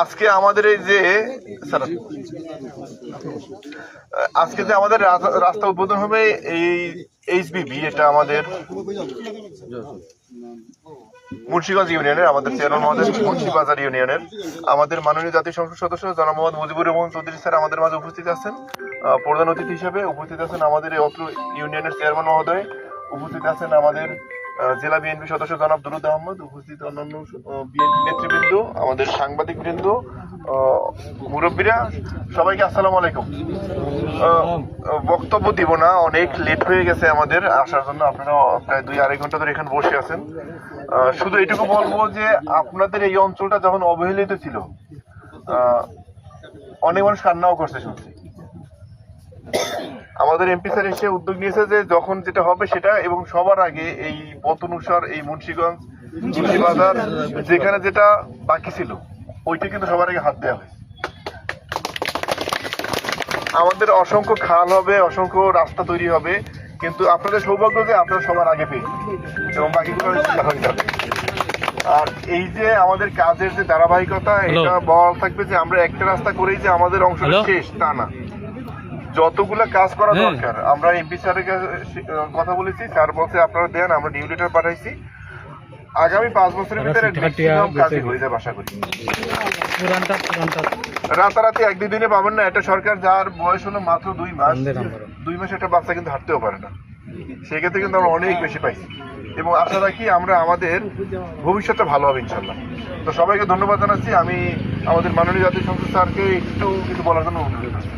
আজকে আমাদের এই যে আজকে যে আমাদের রাস্তা উদ্বোধন হবে এই এইচবিবি, এটা আমাদের মুন্সিগঞ্জ ইউনিয়নের আমাদের চেয়ারম্যান মহোদয়, মুন্সিবাজার ইউনিয়নের আমাদের মাননীয় জাতীয় সংসদ সদস্য জনাব মোহাম্মদ মুজিবুর রহমান চৌধুরী স্যার আমাদের মাঝে উপস্থিত আছেন। প্রধান অতিথি হিসেবে উপস্থিত আছেন আমাদের এই অত্র ইউনিয়নের চেয়ারম্যান মহোদয়, উপস্থিত আছেন আমাদের জেলা বিএনপি সদস্য জনাব দুরুদ আহমদ, উপস্থিত অন্যান্য বিএনপি নেতৃবৃন্দ, আমাদের সাংবাদিক বৃন্দ, মুরব্বীরা, সবাইকে আসসালামু আলাইকুম। বক্তব্য দিব না, অনেক লেট হয়ে গেছে আমাদের আসার জন্য, আপনারা প্রায় 2-2.5 ঘন্টা ধরে এখানে বসে আছেন। শুধু এটুকু বলবো যে আপনাদের এই অঞ্চলটা যখন অবহেলিত ছিল, অনেক মানুষ কান্নাও করছে শুনছি। আমাদের এমপি স্যার এসে উদ্যোগ নিয়েছে যে যখন যেটা হবে সেটা, এবং সবার আগে এই পতনুসার, এই মুন্সিগঞ্জ, মুন্সিবাজার যেখানে যেটা বাকি ছিল ওইটা কিন্তু সবার আগে হাত দেওয়া হয়েছে। আমাদের অসংখ্য খাল হবে, অসংখ্য রাস্তা তৈরি হবে, কিন্তু আপনাদের সৌভাগ্য যে আপনারা সবার আগে পেয়েছেন এবং বাকিগুলো হয়ে যাবে। আর এই যে আমাদের কাজের যে ধারাবাহিকতা, এটা বলা থাকবে যে আমরা একটা রাস্তা করেই যে আমাদের অংশটা শেষ তা না, যতগুলা কাজ করা দরকার আমরা এমপি স্যারের কথা বলেছি, স্যার বলছে আপনারা দেন, আমরা নিউ লেটার পাঠাইছি, আগামী 5 বছরের ভিতরে ম্যাক্সিমাম কাজই হয়ে যাবে আশা করি। রাতারাতি 1-2 দিনে পাবেন না, একটা সরকার যার বয়স হলো মাত্র 2 মাস একটা বাচ্চা কিন্তু হাঁটতেও পারে না, সেক্ষেত্রে কিন্তু আমরা অনেক বেশি পাইছি এবং আশা রাখি আমরা আমাদের ভবিষ্যতে ভালো হবে ইনশাল্লাহ। তো সবাইকে ধন্যবাদ জানাচ্ছি। আমি আমাদের মাননীয় জাতীয় সংসদ স্যারকে একটু কিছু বলার জন্য অনুরোধ করছি।